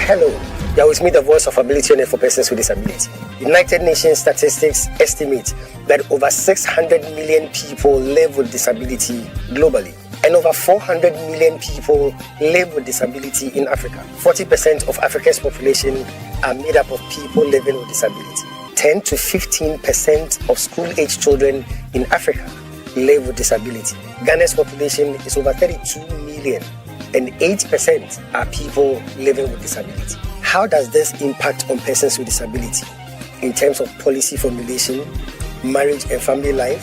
Hello, you are with me, the voice of ability for persons with disability. United Nations statistics estimate that over 600 million people live with disability globally, and over 400 million people live with disability in Africa. 40% of Africa's population are made up of people living with disability. 10 to 15% of school-age children in Africa live with disability. Ghana's population is over 32 million, and 8% are people living with disability. How does this impact on persons with disability in terms of policy formulation, marriage and family life,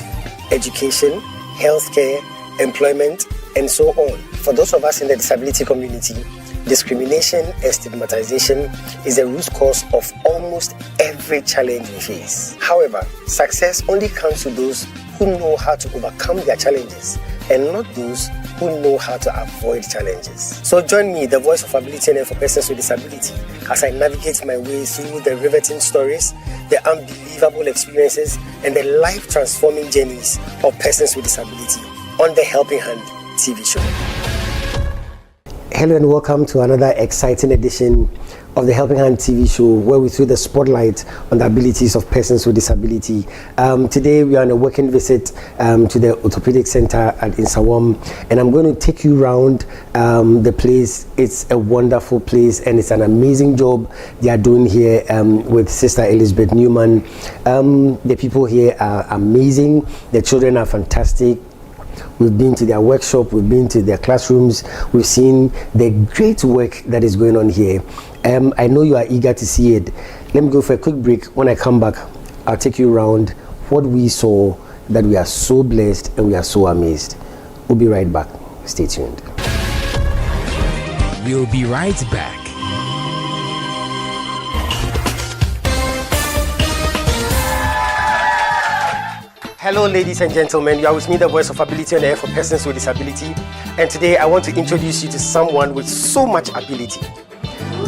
education, healthcare, employment, and so on? For those of us in the disability community, discrimination and stigmatization is the root cause of almost every challenge we face. However, success only comes to those who know how to overcome their challenges and not those who know how to avoid challenges. So join me, the voice of ability and for persons with disability, as I navigate my way through the riveting stories, the unbelievable experiences, and the life-transforming journeys of persons with disability on the Helping Hand TV show. Hello and welcome to another exciting edition of the Helping Hand TV show, where we throw the spotlight on the abilities of persons with disability. Today we are on a working visit to the orthopedic center at Nsawam, and I'm going to take you around the place. It's a wonderful place and it's an amazing job they are doing here with Sister Elizabeth Newman. The people here are amazing. The children are fantastic. We've been to their workshop, we've been to their classrooms, we've seen the great work that is going on here. I know you are eager to see it. Let me go for a quick break. When I come back, I'll take you around what we saw, that we are so blessed and we are so amazed. We'll be right back. Stay tuned. We'll be right back. Hello ladies and gentlemen, you are with me, the voice of ability and air for persons with disability, and today I want to introduce you to someone with so much ability.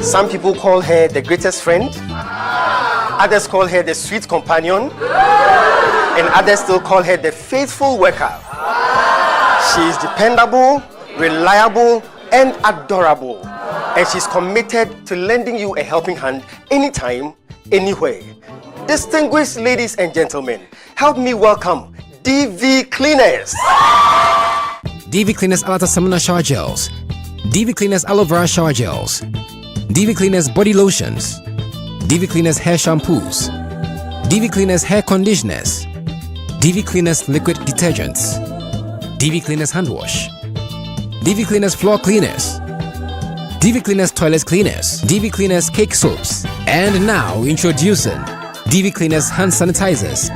Some people call her the greatest friend, others call her the sweet companion, and others still call her the faithful worker. She is dependable, reliable, and adorable, and she's committed to lending you a helping hand anytime, anywhere. Distinguished ladies and gentlemen, help me welcome DV Cleaners. DV Cleaners Alata Samana Shower Gels, DV Cleaners Aloe Vera Shower Gels, DV Cleaners Body Lotions, DV Cleaners Hair Shampoos, DV Cleaners Hair Conditioners, DV Cleaners Liquid Detergents, DV Cleaners Hand Wash, DV Cleaners Floor Cleaners, DV Cleaners Toilet Cleaners, DV Cleaners Cake Soaps, and now introducing DV Cleaners Hand Sanitizers.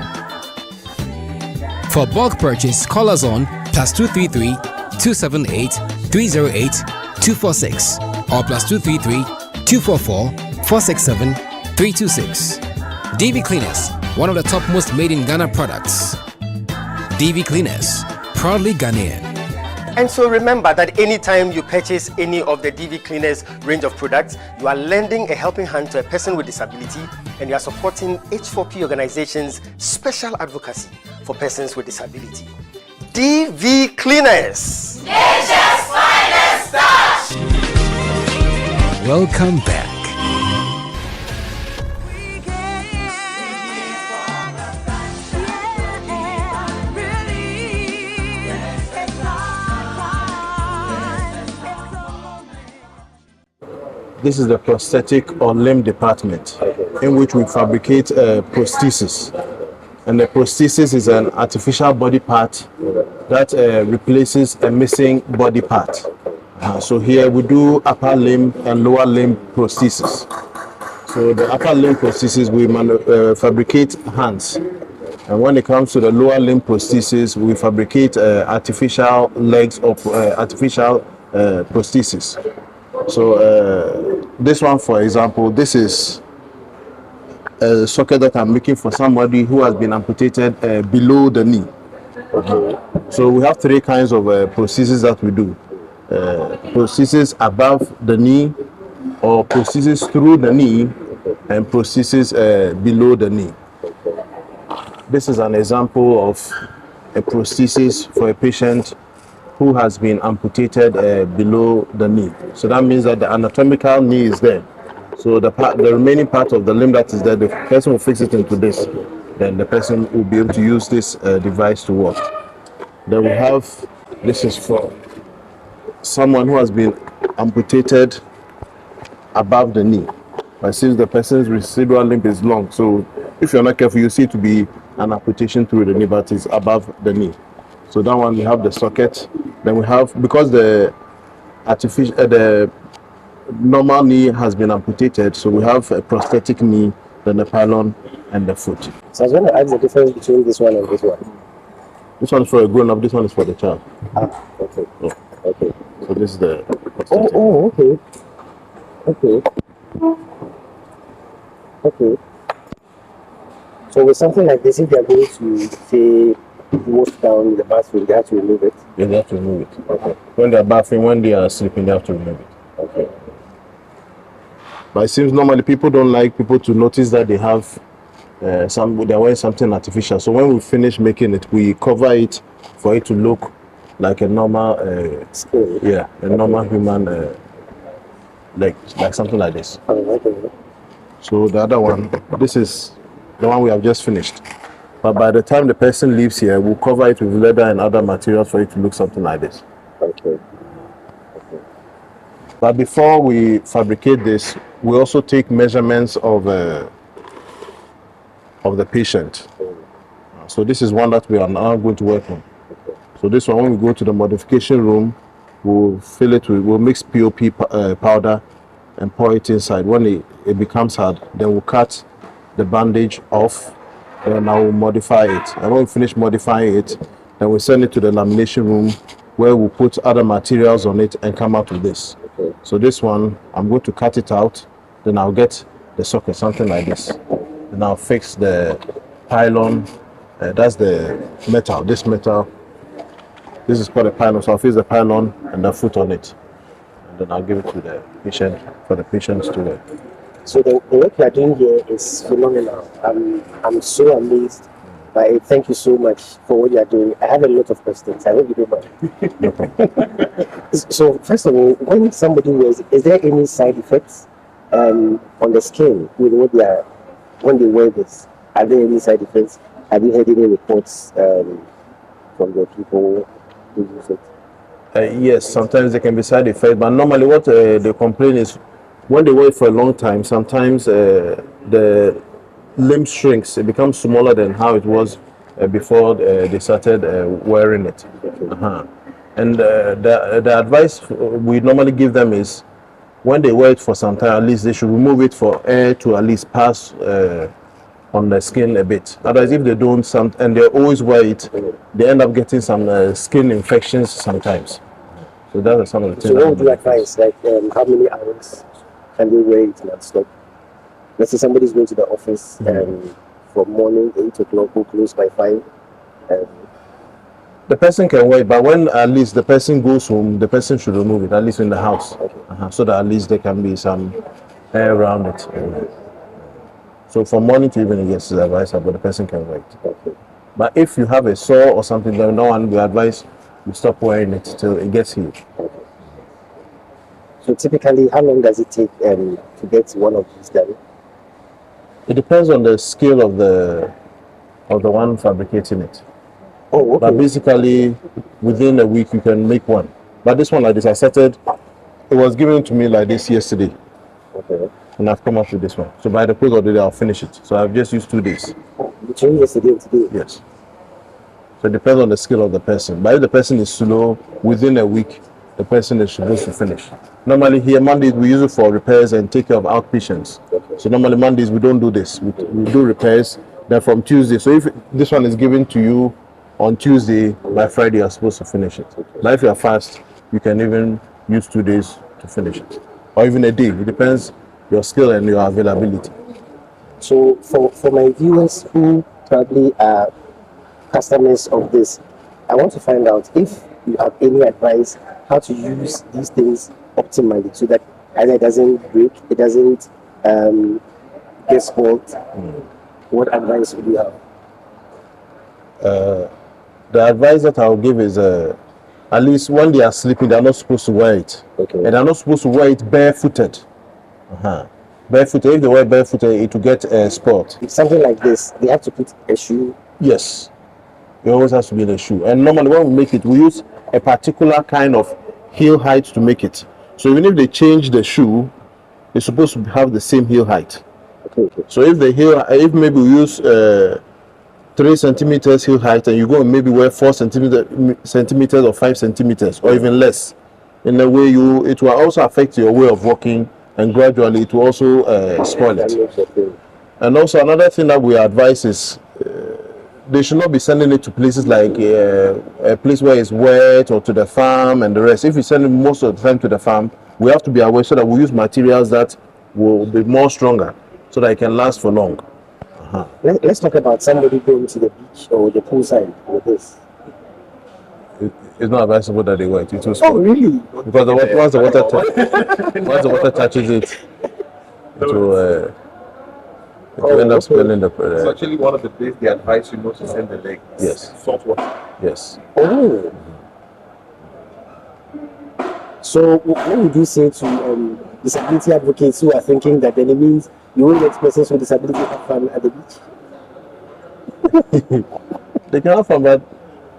For bulk purchase, call us on +233 278 308 246 or +233 244 467 326. DV Cleaners, one of the top most made in Ghana products. DV Cleaners, proudly Ghanaian. And so remember that anytime you purchase any of the DV Cleaners range of products, you are lending a helping hand to a person with disability, and you are supporting H4P Organization's special advocacy for persons with disability. DV Cleaners, Nature's finest touch. Welcome back. This is the prosthetic or limb department, in which we fabricate prosthesis. And the prosthesis is an artificial body part that replaces a missing body part. So here we do upper limb and lower limb prosthesis. So the upper limb prosthesis, we fabricate hands. And when it comes to the lower limb prosthesis, we fabricate artificial legs or artificial prosthesis. So this one, for example, this is a socket that I'm making for somebody who has been amputated below the knee. So we have three kinds of prosthesis that we do. Prosthesis above the knee, or prosthesis through the knee, and prosthesis below the knee. This is an example of a prosthesis for a patient who has been amputated below the knee. So that means that the anatomical knee is there, So the remaining part of the limb that is there, the person will fix it into this. Then the person will be able to use this device to work. Then we have, this is for someone who has been amputated above the knee. But since the person's cerebral limb is long, so if you're not careful, you see it to be an amputation through the knee, but it's above the knee. So that one, we have the socket. Then we have, because the normal knee has been amputated, so we have a prosthetic knee, then the pylon, and the foot. So I was going to ask the difference between this one and this one. This one is for a grown-up, this one is for the child. Ah, okay. Yeah. Okay. So this is the prosthetic. Oh, okay. Okay. Okay. So with something like this, if they are going to say wash down the bathroom, they have to remove it. Yeah, they have to remove it. Okay. When they are bathing, when they are sleeping, they have to remove it. Okay. But it seems normally people don't like people to notice that they have they're wearing something artificial. So when we finish making it, we cover it for it to look like a normal, normal human, like something like this. Okay. So the other one, this is the one we have just finished. But by the time the person leaves here, we'll cover it with leather and other materials for it to look something like this. Okay. But before we fabricate this, we also take measurements of the patient. So this is one that we are now going to work on. So this one, when we go to the modification room, we'll fill it with, we'll mix POP powder and pour it inside. When it becomes hard, then we'll cut the bandage off, and I will modify it. And when we finish modifying it, then we send it to the lamination room where we'll put other materials on it and come out with this. Okay. So this one, I'm going to cut it out, then I'll get the socket, something like this. Then I'll fix the pylon, that's the metal, this metal. This is called a pylon, so I'll fix the pylon and the foot on it. And then I'll give it to the patient, for the patients to wear. So the work you are doing here is phenomenal. I'm so amazed. But thank you so much for what you are doing. I have a lot of questions. I hope you don't mind. So first of all, when somebody wears, is there any side effects on the skin with what they are when they wear this? Are there any side effects? Have you heard any reports from the people who use it? Yes, sometimes there can be side effects, but normally what they complain is when they wear it for a long time, sometimes the limb shrinks. It becomes smaller than how it was before they started wearing it. And the advice we normally give them is when they wear it for some time, at least they should remove it for air to at least pass on the skin a bit. Otherwise, if they don't, and they always wear it, they end up getting some skin infections sometimes. So that are some of the things. So what would you advise? Like how many hours can they wear it non-stop? Let's say somebody's going to the office from morning 8 o'clock, will close by 5. The person can wear it, but when at least the person goes home, the person should remove it, at least in the house. Okay. So that at least there can be some air around it. So from morning to evening, yes, it's advisable, but the person can wear it. Okay. But if you have a sore or something, then no one will advise you stop wearing it till it gets healed. Okay. So typically, how long does it take to get one of these done? It depends on the skill of the one fabricating it. Oh, okay. But basically, within a week you can make one. But this one like this, I started. It was given to me like this yesterday. Okay. And I've come up with this one. So by the close of the day, I'll finish it. So I've just used 2 days. Between yesterday and today? Yes. So it depends on the skill of the person. But if the person is slow, within a week, the person is supposed to finish. Normally here, Mondays, we use it for repairs and take care of outpatients. Okay. So normally Mondays, we don't do this. We do repairs. Then from Tuesday, so if this one is given to you on Tuesday, by Friday, you're supposed to finish it. Okay. But if you're fast, you can even use 2 days to finish it. Or even a day. It depends your skill and your availability. So for my viewers who probably are customers of this, I want to find out if you have any advice how to use these things optimally so that either it doesn't break, it doesn't get spoiled. What advice would you have? The advice that I'll give is at least when they are sleeping, they're not supposed to wear it. Okay. And they're not supposed to wear it barefooted. Barefooted, if they wear barefooted, it will get a spot. If something like this, they have to put a shoe. Yes, it always has to be in a shoe. And normally when we make it, we use a particular kind of heel height to make it. So even if they change the shoe, it's supposed to have the same heel height. Okay. So if maybe we use 3 centimeters heel height, and you go and maybe wear 4 centimeters or 5 centimeters or even less, in a way it will also affect your way of walking, and gradually it will also spoil it. And also another thing that we advise is they should not be sending it to places like a place where it's wet, or to the farm and the rest. If you send it most of the time to the farm, we have to be aware so that we use materials that will be more stronger so that it can last for long. Let's talk about somebody going to the beach or the poolside with this. It's not advisable that they wear it. It will spoil. Oh, really? Because once the water touches it, it will end up spilling the. It's actually one of the days they advise you not to send the leg. Yes. Salt water. Yes. Oh. So what would you say to disability advocates who are thinking that then it means you won't let persons with disability have fun at the beach? They can have fun, but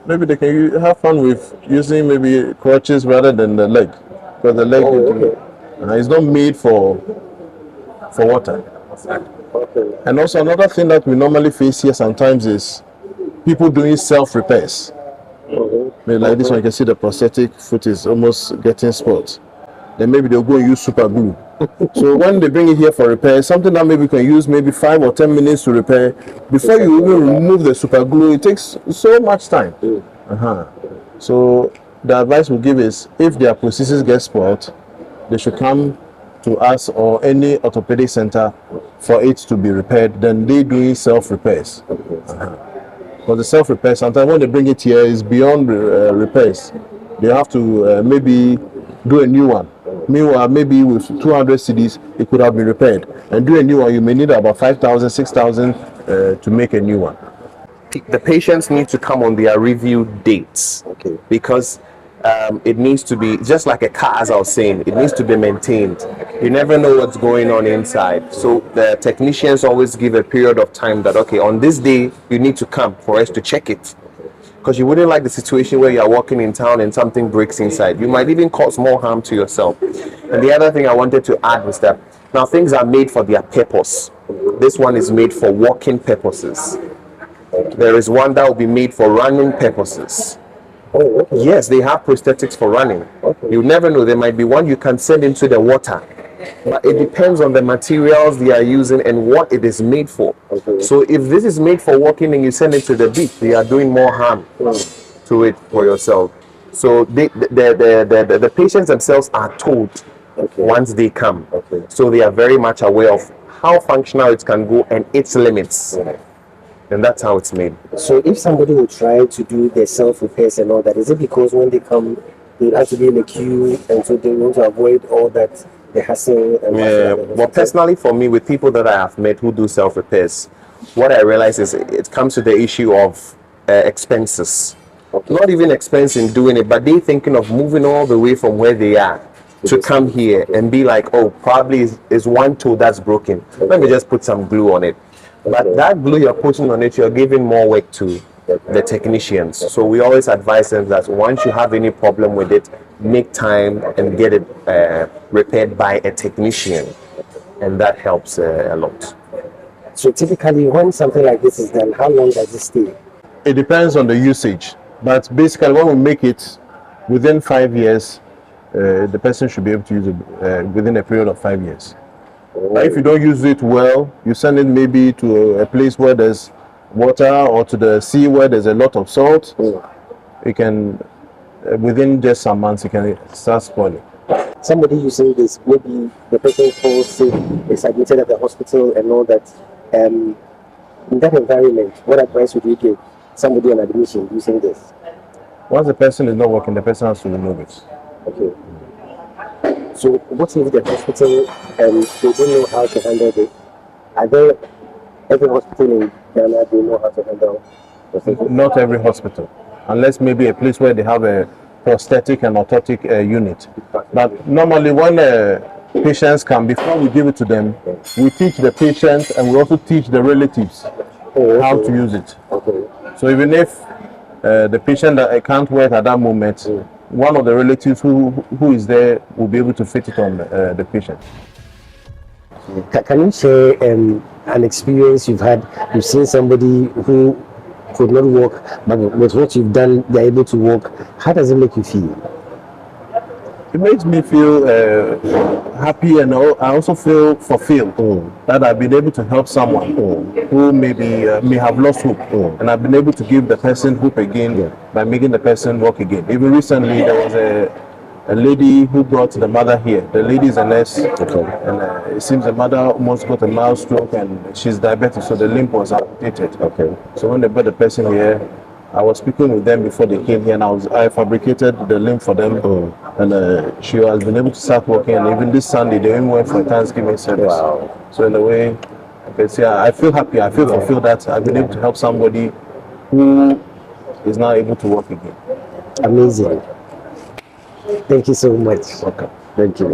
maybe they can have fun with using maybe crutches rather than the leg, because the leg is not made for water. Okay. And also another thing that we normally face here sometimes is people doing self-repairs. Maybe like this one, you can see the prosthetic foot is almost getting spots. Then maybe they'll go and use super glue. So when they bring it here for repair, something that maybe you can use maybe 5 or 10 minutes to repair, before you even remove the super glue, it takes so much time. So the advice we give is, if their prosthesis get spoiled, they should come to us or any orthopedic center for it to be repaired. Then they doing self-repairs. But the self-repair, sometimes when they bring it here, is beyond repairs. They have to maybe do a new one. Meanwhile, maybe with 200 cedis, it could have been repaired. And do a new one, you may need about 5,000, 6,000 to make a new one. The patients need to come on their review dates, because it needs to be, just like a car, as I was saying, it needs to be maintained. You never know what's going on inside. So the technicians always give a period of time that, okay, on this day, you need to come for us to check it. Because you wouldn't like the situation where you're walking in town and something breaks inside. You might even cause more harm to yourself. And the other thing I wanted to add was that now things are made for their purpose. This one is made for walking purposes. There is one that will be made for running purposes. Yes, they have prosthetics for running. You never know, there might be one you can send into the water. But it depends on the materials they are using and what it is made for. So if this is made for walking and you send it to the beach, they are doing more harm to it for yourself. So the patients themselves are told once they come. So they are very much aware of how functional it can go and its limits. And that's how it's made. So if somebody will try to do their self-repairs and all that, is it because when they come, they have to be in a queue, and so they want to avoid all that, the hassle? Well, personally for me, with people that I have met who do self-repairs, what I realize is it comes to the issue of expenses. Not even expense in doing it, but they thinking of moving all the way from where they are to come here and be like, oh, probably is one toe that's broken. Let me just put some glue on it. But that glue you're putting on it, you're giving more work to the technicians. So we always advise them that once you have any problem with it, make time and get it repaired by a technician. And that helps a lot. So typically when something like this is done, how long does it stay? It depends on the usage. But basically when we make it within 5 years, the person should be able to use it within a period of 5 years. But if you don't use it well, you send it maybe to a place where there's water, or to the sea where there's a lot of salt, it can, within just some months, it can start spoiling. Somebody using this, maybe the person calls sick, is admitted at the hospital and all that. In that environment, what advice would you give somebody on admission using this? Once the person is not working, the person has to remove it. Okay. So what if the hospital they don't know how to handle this? Are there every hospital in Ghana they know how to handle prosthetic? Not every hospital, unless maybe a place where they have a prosthetic and orthotic unit. But normally when patients come, before we give it to them, we teach the patient and we also teach the relatives how to use it. So even if the patient that can't work at that moment, one of the relatives who is there will be able to fit it on the patient. Can you share an experience you've had? You've seen somebody who could not walk, but with what you've done, they're able to walk. How does it make you feel? It makes me feel happy, and I also feel fulfilled that I've been able to help someone who may have lost hope, and I've been able to give the person hope again by making the person walk again. Even recently, there was a lady who brought the mother here. The lady is a nurse, and it seems the mother almost got a mild stroke, and she's diabetic, so the limb was amputated. So when they brought the person here, I was speaking with them before they came here, and I fabricated the limb for them, and she has been able to start working. And even this Sunday, they even went for a Thanksgiving service. So in a way, I can say I feel happy. I feel fulfilled that I've been able to help somebody who is now able to walk again. Amazing. Thank you so much. Welcome. Thank you.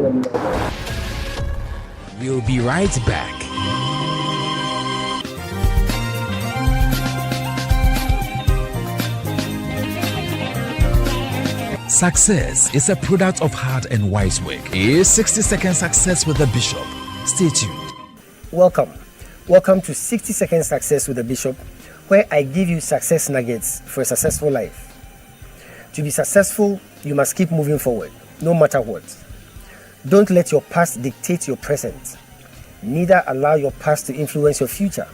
We'll be right back. Success is a product of hard and wise work. Here's 60-second success with the Bishop. Stay tuned. Welcome to 60-second success with the Bishop, where I give you success nuggets for a successful life. To be successful, you must keep moving forward, no matter what. Don't let your past dictate your present. Neither allow your past to influence your future.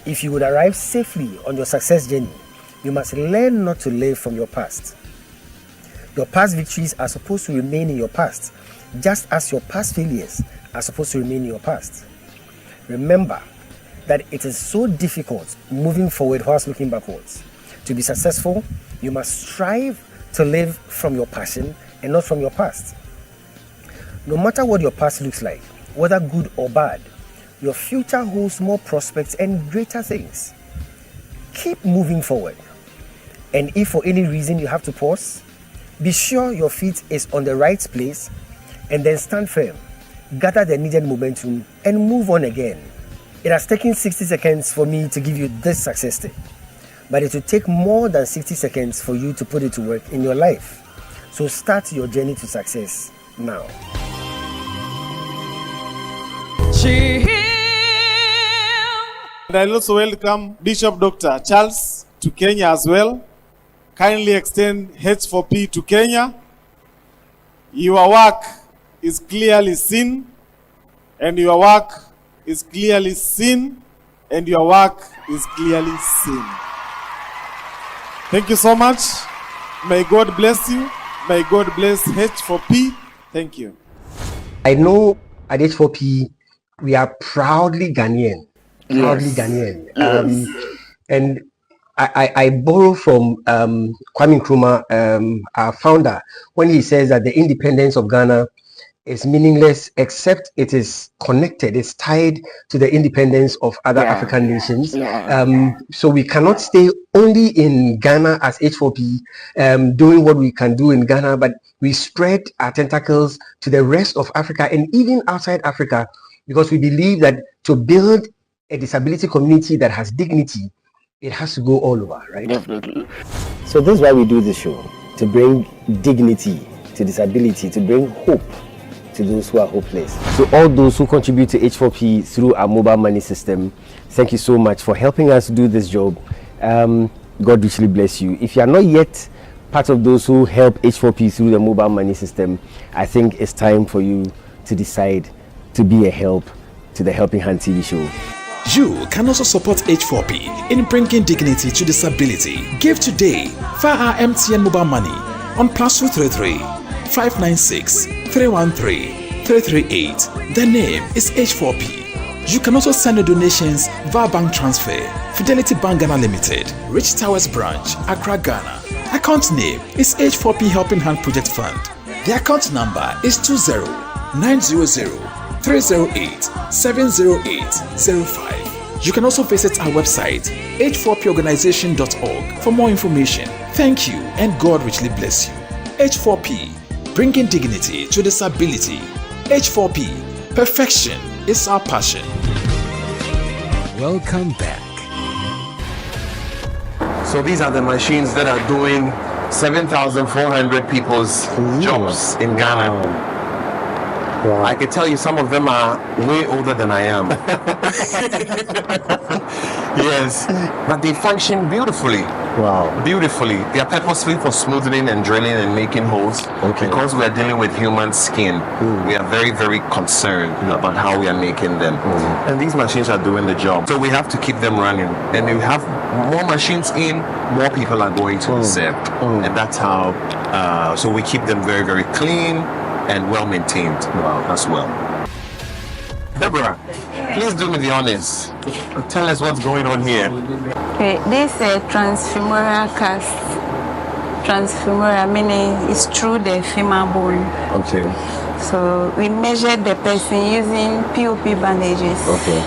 If you would arrive safely on your success journey, you must learn not to live from your past. Your past victories are supposed to remain in your past, just as your past failures are supposed to remain in your past. Remember that it is so difficult moving forward whilst looking backwards. To be successful, you must strive to live from your passion and not from your past. No matter what your past looks like, whether good or bad, your future holds more prospects and greater things. Keep moving forward. And if for any reason you have to pause, be sure your feet is on the right place, and then stand firm, gather the needed momentum, and move on again. It has taken 60 seconds for me to give you this success tip, but it will take more than 60 seconds for you to put it to work in your life. So start your journey to success now. And I also welcome Bishop Dr. Charles to Kenya as well. Kindly extend H4P to Kenya. Your work is clearly seen, and your work is clearly seen, and your work is clearly seen. Thank you so much. May God bless you. May God bless H4P. Thank you. I know at H4P we are proudly Ghanaian. Proudly Ghanaian. And I borrow from Kwame Nkrumah, our founder, when he says that the independence of Ghana is meaningless except it is connected, it's tied to the independence of other African nations. So we cannot stay only in Ghana as H4P, doing what we can do in Ghana, but we spread our tentacles to the rest of Africa and even outside Africa, because we believe that to build a disability community that has dignity, it has to go all over, right? Definitely. So this is why we do this show, to bring dignity to disability, to bring hope to those who are hopeless. So all those who contribute to H4P through our mobile money system, thank you so much for helping us do this job. God richly bless you. If you are not yet part of those who help H4P through the mobile money system, I think it's time for you to decide to be a help to the Helping Hand TV show. You can also support H4P in bringing dignity to disability. Give today via our MTN mobile money on +233 596 313 338. The name is H4P. You can also send your donations via bank transfer. Fidelity Bank Ghana Limited, Rich Towers Branch, Accra, Ghana. Account name is H4P Helping Hand Project Fund. The account number is 20900 308 70805. You can also visit our website H4P Organization.org for more information. Thank you, and God richly bless you. H4P, bringing dignity to disability. H4P. Perfection is our passion. Welcome back. So these are the machines that are doing 7,400 people's jobs in Ghana. I can tell you some of them are way older than I am. Yes, but they function beautifully. Wow. Beautifully. They are purposely for smoothing and drilling and making holes. Because we are dealing with human skin, we are very, very concerned about how we are making them. And these machines are doing the job. So we have to keep them running. And we have more machines in, more people are going to be served. And that's how, so we keep them very, very clean and well maintained as well. Deborah, please do me the honors. Tell us what's going on here. Okay, this is a transfemoral cast. Transfemoral meaning it's through the femur bone. Okay. So we measure the person using POP bandages. Okay.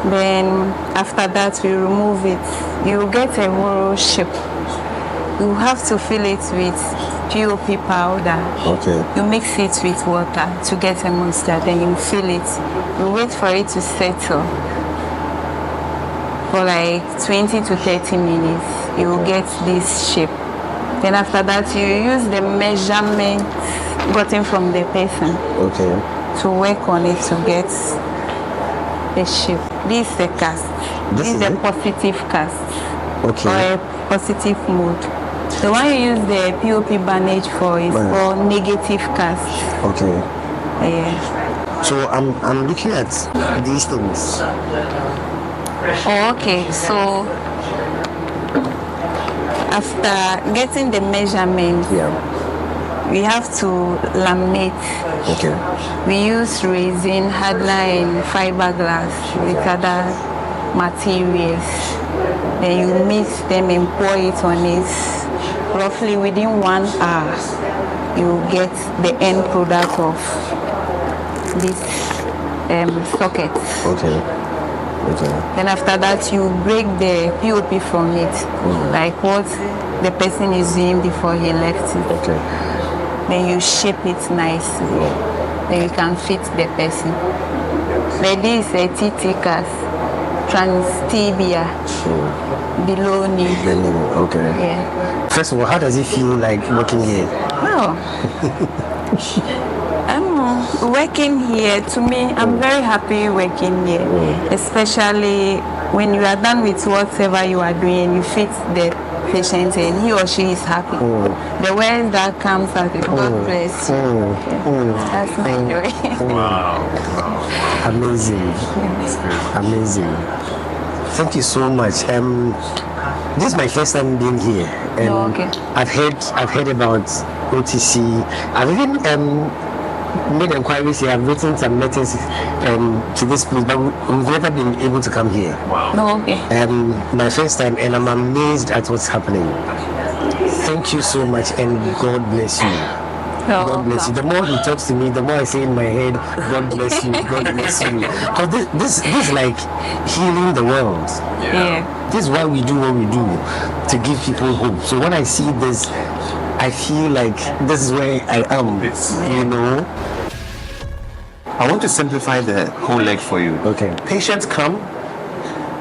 Then after that we remove it. You get a hollow shape. You have to fill it with POP powder. Okay. You mix it with water to get a moisture, then you fill it. You wait for it to settle for like 20 to 30 minutes. You will get this shape. Then after that, you use the measurement gotten from the person to work on it to get the shape. This is a cast. This is a positive cast. Okay. Or a positive mode. The one you use the POP bandage for is for negative cast. Okay. Yeah. So I'm looking at these things. Oh, okay. So after getting the measurement, we have to laminate. Okay. We use resin, hardener, and fiberglass with other materials. Then you mix them and pour it on it. Roughly within 1 hour, you get the end product of this socket. Okay. Then after that, you break the POP from it, like what the person is doing before he left it. Okay. Then you shape it nicely. Then you can fit the person. Like this is a TT cast, transtibia, below knee. Okay. Yeah. First of all, how does it feel like working here? Oh. I'm working here. To me, I'm very happy working here, especially when you are done with whatever you are doing, you fit the patient and he or she is happy. The words that comes out is God bless you. That's my joy. Amazing. Amazing. Thank you so much. This is my first time being here, and I've heard about OTC. I've even made inquiries here. I've written some letters to this place, but we've never been able to come here. My first time, and I'm amazed at what's happening. Thank you so much, and God bless you. God bless you. The more he talks to me, the more I say in my head, God bless you, God bless you. Because this is like healing the world. This is why we do what we do, to give people hope. So when I see this, I feel like this is where I am, you know. I want to simplify the whole leg for you. Okay. Patients come,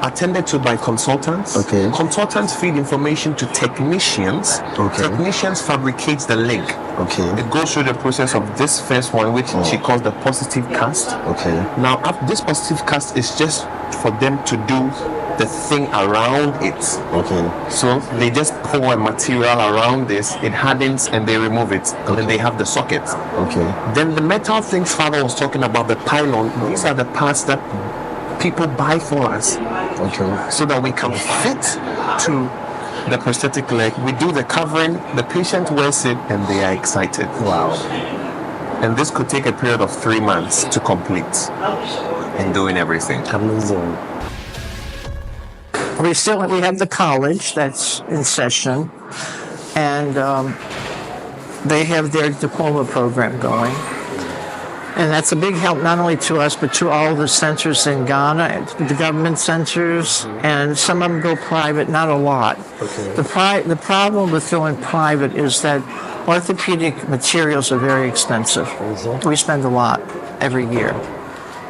attended to by consultants. Okay. Consultants feed information to technicians. Okay. Technicians fabricate the leg. Okay. It goes through the process of this first one, which she calls the positive cast. Okay. Now, this positive cast is just for them to do the thing around it. Okay. So they just pour a material around this, it hardens, and they remove it. And then they have the socket. Okay. Then the metal things Father was talking about, the pylon, these are the parts that people buy for us. Okay. So that we can fit to the prosthetic leg. We do the covering, the patient wears it, and they are excited. Wow. And this could take a period of 3 months to complete in doing everything. Amazing. We have the college that's in session, and they have their diploma program going. And that's a big help not only to us, but to all the centers in Ghana, the government centers, and some of them go private, not a lot. Okay. The problem with going private is that orthopedic materials are very expensive. We spend a lot every year.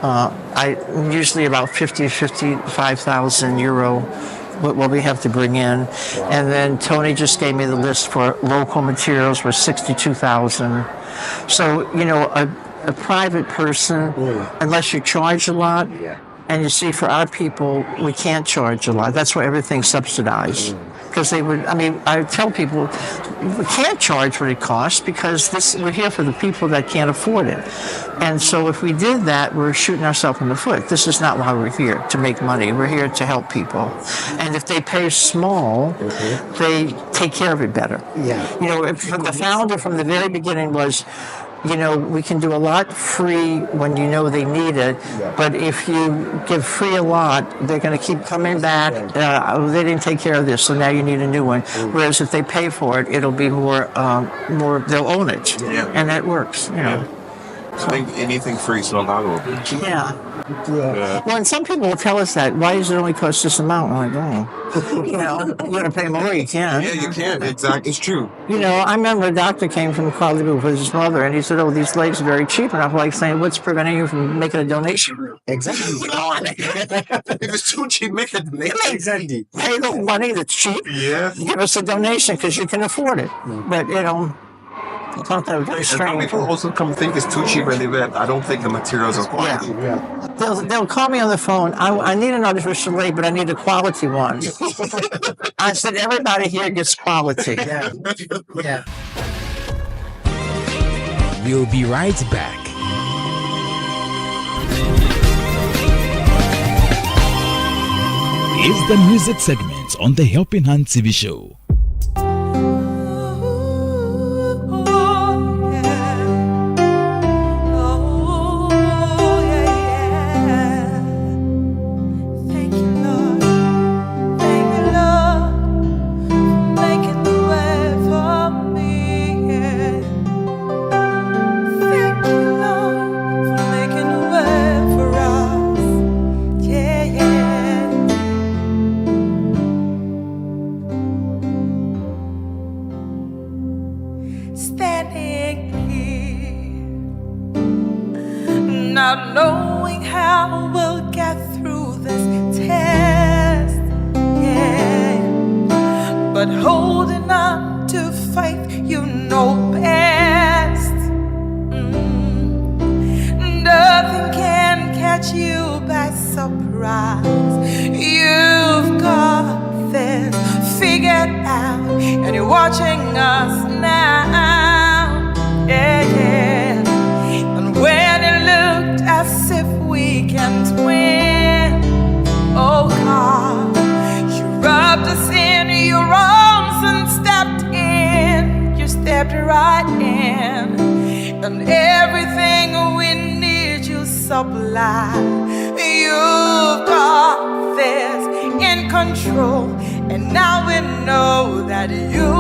I usually about 55,000 euro what we have to bring in. And then Tony just gave me the list for local materials for 62,000. So, you know, a private person, unless you charge a lot, and you see, for our people, we can't charge a lot. That's why everything's subsidized. Because they would, I mean, I tell people, we can't charge what it costs because we're here for the people that can't afford it. And so if we did that, we're shooting ourselves in the foot. This is not why we're here, to make money. We're here to help people. And if they pay small, they take care of it better. You know, the founder from the very beginning was, you know, we can do a lot free when you know they need it, but if you give free a lot, they're going to keep coming back. They didn't take care of this, so now you need a new one. Whereas if they pay for it, it'll be more, they'll own it, and that works, you know. I think anything free is so valuable. Well, and some people will tell us that. Why does it only cost this amount? I'm like, oh, you know, you're going to pay more, you can. Yeah, you can. Exactly. It's true. You know, I remember a doctor came from Kuala Lumpur with his mother, and he said, oh, these legs are very cheap. And I'm like saying, what's preventing you from making a donation? Exactly. If it's too cheap, make a donation. Exactly. Pay the money that's cheap. Yeah. Give us a donation because you can afford it. But, you know, some people also come think it's too cheap and I don't think the materials are quality. They'll call me on the phone. I need an artificial leg, but I need a quality one. I said, everybody here gets quality. We'll be right back. It's the music segment on the Helping Hand TV show. Not knowing how we'll get through this test, but holding on to faith, you know best. Nothing can catch you by surprise. You've got this figured out, and you're watching us now, And when it looked as if we can't win, oh God, you rubbed us in your arms and stepped in. You stepped right in, and everything we need you supply. You've got this in control, and now we know that you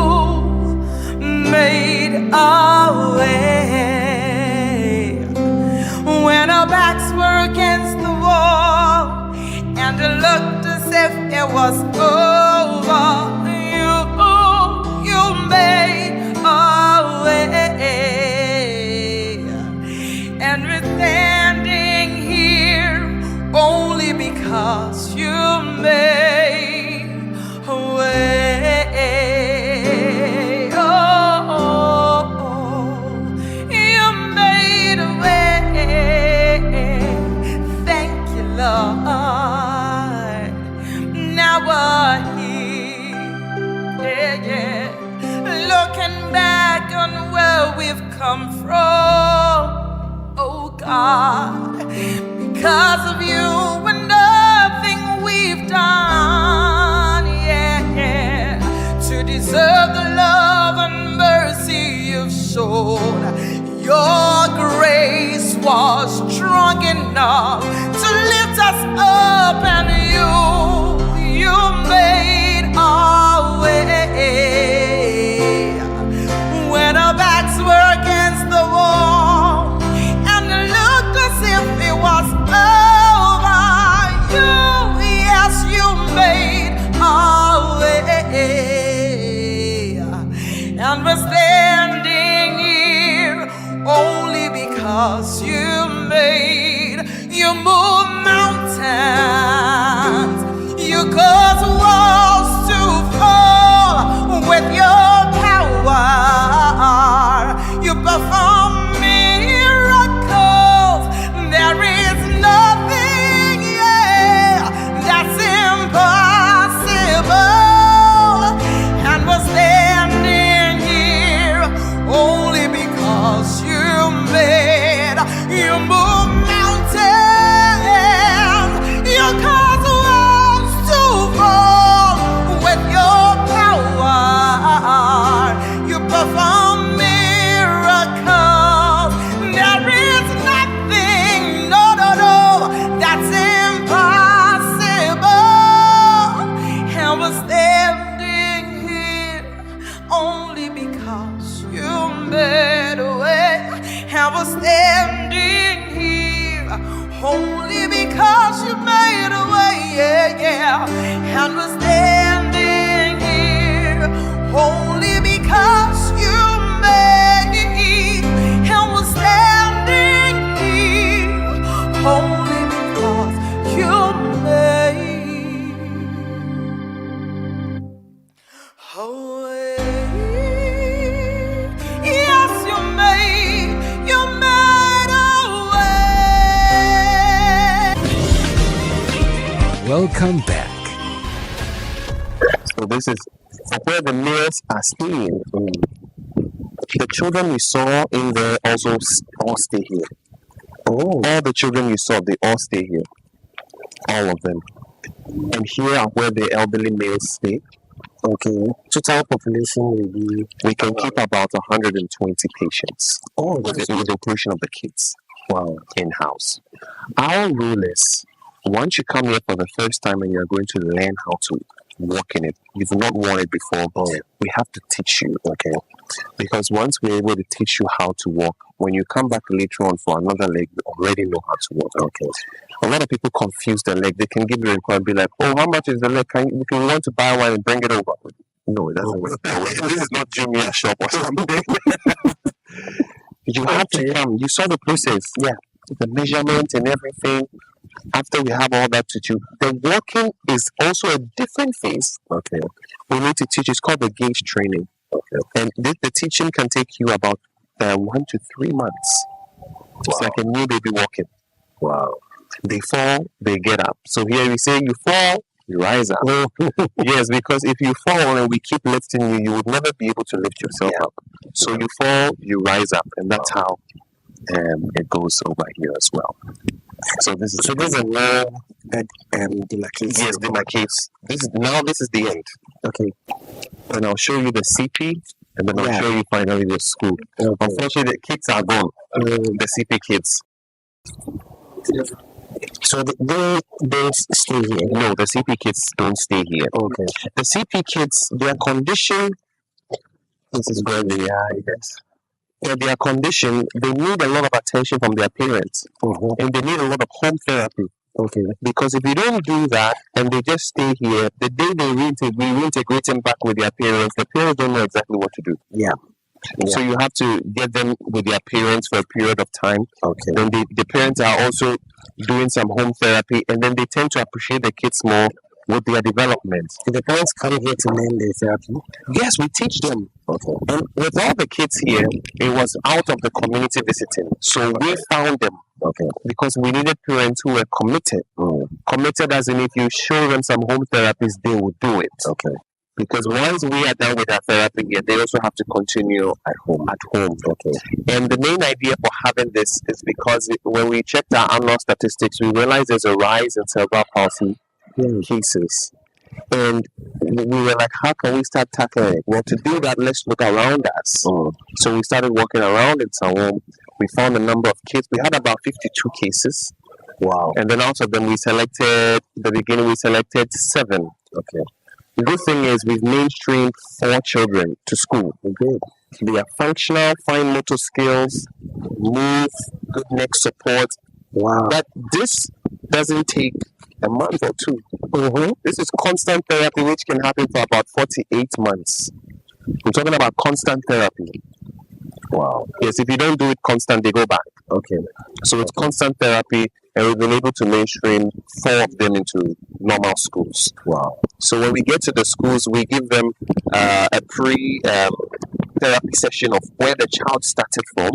made a way. When our backs were against the wall and it looked as if it was over, you made a way. And we're standing here only because you made a way. Lord, now we're here, looking back on where we've come from, oh God, because of you and nothing we've done, to deserve the love and mercy you've shown. Your grace was strong enough to lift us up, and you made our way. When our backs were against the wall and it looked as if it was over, you made our way. And we're standing You move mountains. You cause walls to fall with your power. You perform miracles. There is nothing, that's impossible. And we're standing here only because you made. You move mountains. You cause walls to fall with your power. You perform miracles. There is nothing, no, that's impossible. And we're standing here only because you made a way. And we're standing here only because you made a way, And we're standing here only because you made. And we're standing here only because you made a way. Yes, you made a way. Welcome back. So this is where the males are staying. The children we saw in there also all stay here. All the children you saw, they all stay here. All of them. And here are where the elderly males stay. Okay. Total population will be... We can keep about 120 patients. With the operation of the kids. Wow. In-house. Our rule is, once you come here for the first time and you're going to learn how to walk in it, you've not worn it before, we have to teach you, okay? Because once we're able to teach you how to walk, when you come back later on for another leg, you already know how to walk, okay? A lot of people confuse the leg. They can give you a request and be like, oh, how much is the leg? If you want to buy one and bring it over. No, it doesn't work that way. This is not Jumia shop or something. You have to come. You saw the process. Yeah. The measurement and everything. After we have all that to do, the walking is also a different phase. Okay. We need to teach. It's called the gauge training. Okay. And the teaching can take you about 1 to 3 months. It's like a new baby walking. Wow. They fall, they get up. So here we say you fall, you rise up. Yes, because if you fall and we keep lifting you, you would never be able to lift yourself up. So you fall, you rise up, and that's how it goes over here as well. So this is a long demarcates. Yes, demarcates. This is the end. Okay. And I'll show you the CP, and then I'll show you finally the school. Okay. Unfortunately, the kids are gone. The CP kids. So they don't stay here? No, the CP kids don't stay here. Okay. The CP kids, their condition, this is where they are, I guess. Their condition, they need a lot of attention from their parents. And they need a lot of home therapy. Okay. Because if you don't do that, and they just stay here, the day they reintegrate them back with their parents, the parents don't know exactly what to do. Yeah. So you have to get them with their parents for a period of time. Okay. Then the parents are also doing some home therapy, and then they tend to appreciate the kids more with their development. Do the parents come here to learn their therapy? Yes, we teach them. Okay. And with all the kids here, it was out of the community visiting. So we found them. Okay. Because we needed parents who were committed. Committed as in if you show them some home therapies, they will do it. Okay. Because once we are done with our therapy here, they also have to continue at home. Okay. And the main idea for having this is because when we checked our annual statistics, we realized there's a rise in cerebral palsy cases. And we were like, how can we start tackling it? Well, to do that, let's look around us. So we started walking around in Nsawam. We found a number of kids. We had about 52 cases. Wow. And then out of them, we selected 7. Okay. The good thing is we've mainstreamed 4 children to school. Okay. They are functional, fine motor skills, move, good neck support. Wow. But this doesn't take a month or 2. This is constant therapy, which can happen for about 48 months. We're talking about constant therapy. Wow. Yes, if you don't do it constant, they go back. Okay. So it's constant therapy, and we've been able to mainstream 4 of them into normal schools. Wow. So when we get to the schools, we give them a pre-therapy session of where the child started from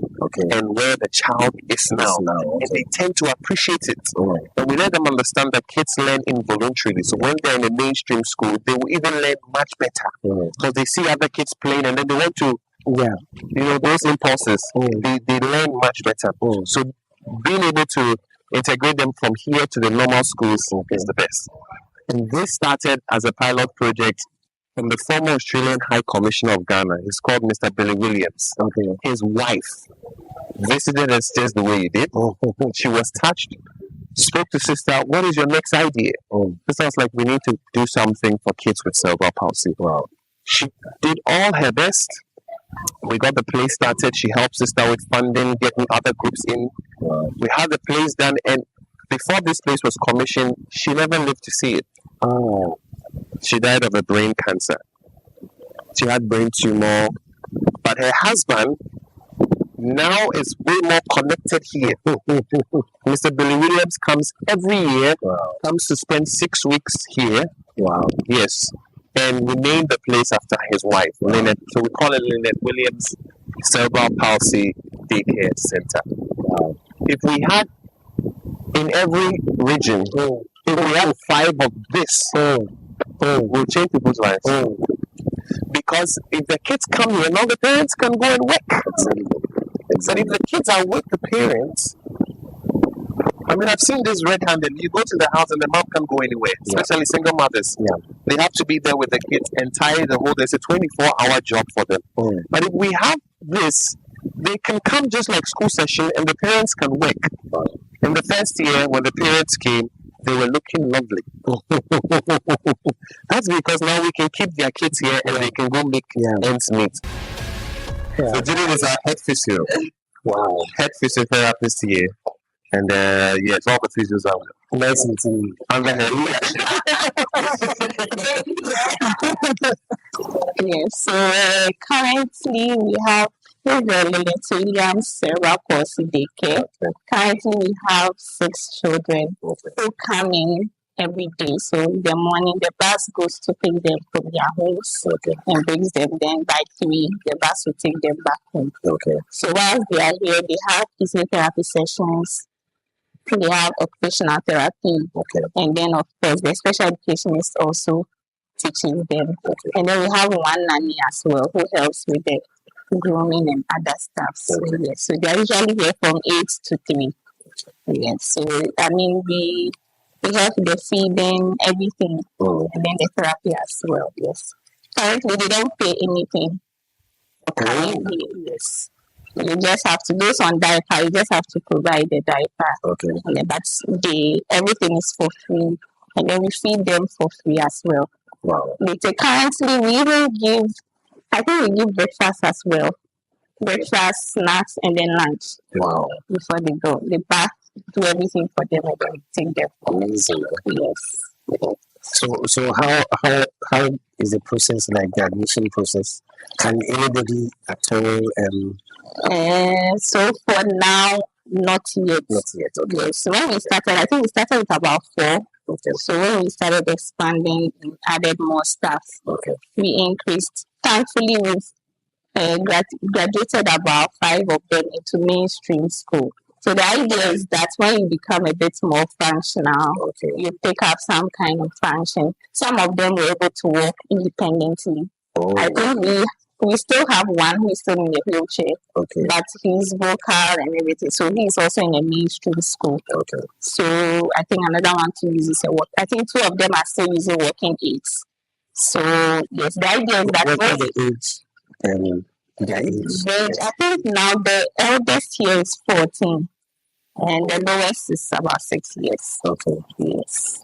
and where the child is now. And they tend to appreciate it. And we let them understand that kids learn involuntarily. So when they're in a mainstream school, they will even learn much better because they see other kids playing and then they want to, those impulses, they learn much better. So being able to integrate them from here to the normal schools is the best. And this started as a pilot project from the former Australian High Commissioner of Ghana. He's called Mr. Billy Williams. His wife visited us just the way he did. She was touched, spoke to sister, what is your next idea? Sister was like, we need to do something for kids with cerebral palsy. She did all her best. We got the place started. She helped sister with funding, getting other groups in. We had the place done, and before this place was commissioned, she never lived to see it. She died of a brain cancer. She had brain tumor, but her husband now is way more connected here. Mr. Billy Williams comes every year, comes to spend 6 weeks here. Yes. And we named the place after his wife, Lynette. So we call it Lynette Williams Cerebral Palsy Daycare Center. If we had in every region, if we have 5 of this, we'll change people's lives. Because if the kids come here, now the parents can go and work. But if the kids are with the parents, I mean, I've seen this red-handed. You go to the house and the mom can't go anywhere, especially single mothers. They have to be there with the kids entirely the whole day. It's a 24-hour job for them. But if we have this, they can come just like school session and the parents can work. In the first year, when the parents came, they were looking lovely. That's because now we can keep their kids here and they can go make ends meet. So Judy is our head physio. Head physiotherapist here. And yes, all the physios are nice and team under her leadership. Yes, so currently we have Lynette Williams Cerebral Palsy Daycare. Currently we have 6 children who come in every day. So in the morning, the bus goes to pick them from their homes and brings them. Then by 3, the bus will take them back home. So whilst they are here, they have physiotherapy sessions. They have occupational therapy, and then of course the special educationist also teaching them. And then we have one nanny as well who helps with the grooming and other stuff. So they're usually here from 8 to 3. Yes, so I mean we have the feeding, everything, and then the therapy as well. Yes, currently they don't pay anything. Yes. You just have to, based on diaper, you just have to provide the diaper. But everything is for free. And then we feed them for free as well. But currently, we even give, I think we give breakfast as well. Breakfast, snacks, and then lunch. Before they go. They bath, do everything for them, and then take them. Amazing. Yes. So how is the process, like the admission process? Can anybody at all? So for now, not yet. Okay. So when we started, I think we started with about 4. So when we started expanding and added more staff, we increased. Thankfully, we've graduated about 5 of them into mainstream school. So the idea is that when you become a bit more functional, you pick up some kind of function. Some of them were able to work independently. I think we still have one who is still in a wheelchair, but he's vocal and everything. So he's also in a mainstream school. So I think another one too uses a work. I think 2 of them are still using working aids. So yes, the idea is that what are the age? I think now the eldest here is 14, and the lowest is about 6 years. Yes.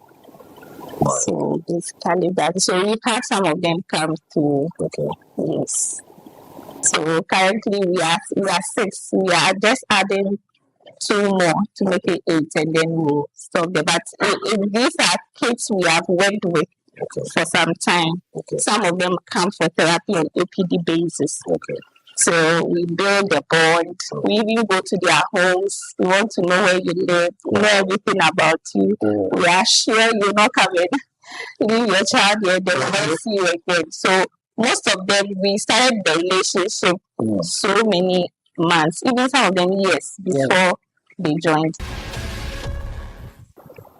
So basically that. So we've had some of them come to. Yes. So currently we are 6. We are just adding 2 more to make it 8, and then we'll stop there. But if these are kids we have worked with for some time. Some of them come for therapy on APD basis. So we build a bond. We even go to their homes. We want to know where you live, know everything about you. We are sure you're not coming. Leave your child here, they will not see you again. So most of them, we started the relationship so many months, even some of them years before they joined.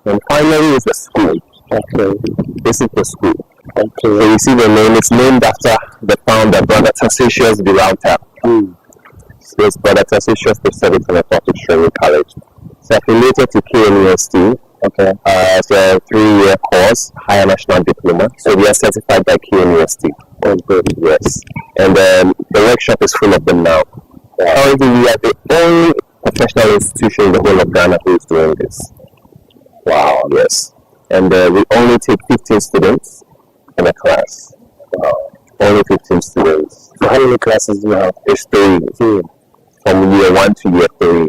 And finally is the school. Okay. This is the school. Okay. So you see the name, it's named after the founder, Brother Tarsicius Viralta. So it's Brother Tarsicius the 7th and Orthopedic Training College. It's affiliated to KNUST. Okay. It's a 3-year course, higher national diploma. So we are certified by KNUST. Oh, good. Yes. And the workshop is full of them now. Currently, we are the only professional institution in the whole of Ghana who is doing this. Wow. Yes. And we only take 15 students in a class. Wow. Only 15 students. So how many classes do you have? It's 3. From year 1 to year 3.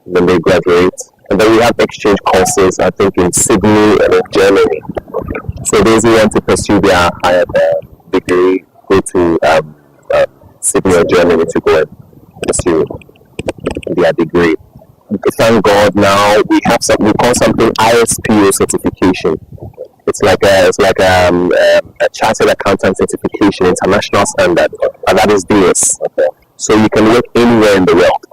Then they graduate. And then we have exchange courses, I think, in Sydney and in Germany. So those who want to pursue their higher degree, go to Sydney or Germany to go and pursue their degree. Thank God now we have we call something ISPO certification. It's like a chartered accountant certification, international standard, and that is DS. Okay. So you can work anywhere in the world.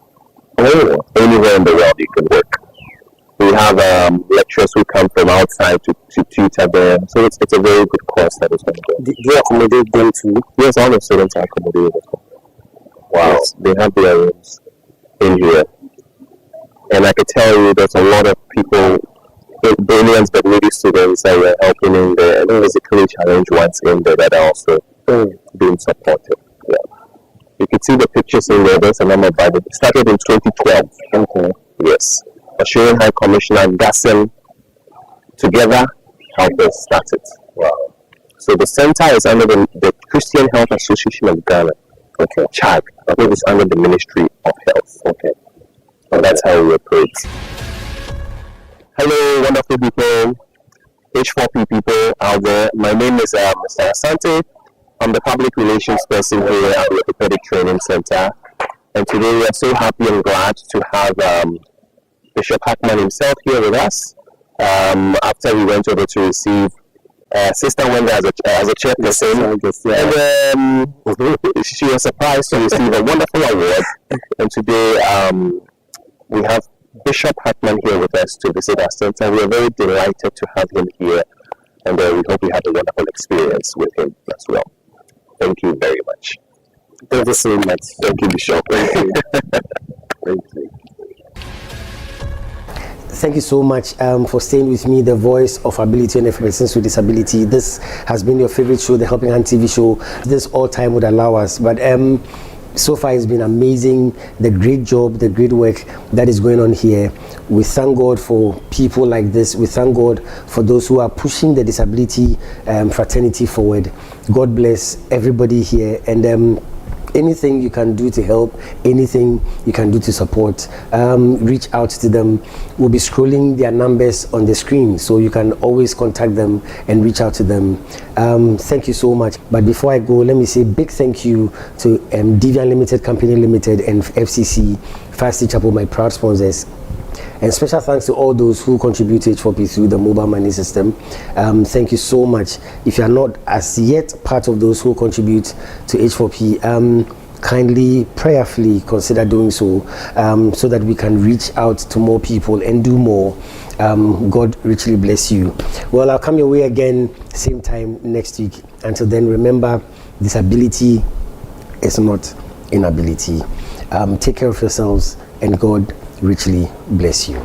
Anywhere in the world you can work. We have lecturers who come from outside to tutor them. So it's a very good course that is going to go. Do you accommodate them too? Yes, all the students are accommodated. Wow. Yes, they have their rooms in here. And I can tell you there's a lot of people, brilliant but needy students that we're helping in there, and physically challenged ones in there that are also being supported. Yeah. You can see the pictures in there. There's a number of Bible. It started in 2012. Okay. Yes. Australian High Commissioner Gassim together helped us start it. Wow. So the center is under the Christian Health Association of Ghana. Okay. CHAG. I think it's under the Ministry of Health. Okay. So that's how we operate. Hello, wonderful people, H4P people out there. My name is Mr. Asante. I'm the public relations person here at the Orthopedic Training Center. And today we are so happy and glad to have Bishop Hackman himself here with us. After we went over to receive Sister Wenda as a chairperson. And she was surprised to receive a wonderful award. And today, we have Bishop Hackman here with us to visit our center. We are very delighted to have him here, and we hope you have a wonderful experience with him as well. Thank you very much. Thank you so much. Thank you, Bishop. Thank you. Thank you. Thank you so much for staying with me, the voice of ability and persons with disability. This has been your favorite show, the Helping Hand TV show. This all time would allow us, but so far it's been amazing, the great job, the great work that is going on here. We thank God for people like this. We thank God for those who are pushing the disability fraternity forward. God bless everybody here, and anything you can do to help, anything you can do to support, reach out to them. We'll be scrolling their numbers on the screen, so you can always contact them and reach out to them. Thank you so much. But before I go, let me say big thank you to Devian Limited Company Limited and FCC, Fire City Chapel, my proud sponsors. And special thanks to all those who contribute to H4P through the mobile money system. Thank you so much. If you are not as yet part of those who contribute to H4P, kindly, prayerfully consider doing so, so that we can reach out to more people and do more. God richly bless you. Well, I'll come your way again, same time next week. Until then, remember, disability is not inability. Take care of yourselves, and God richly bless you.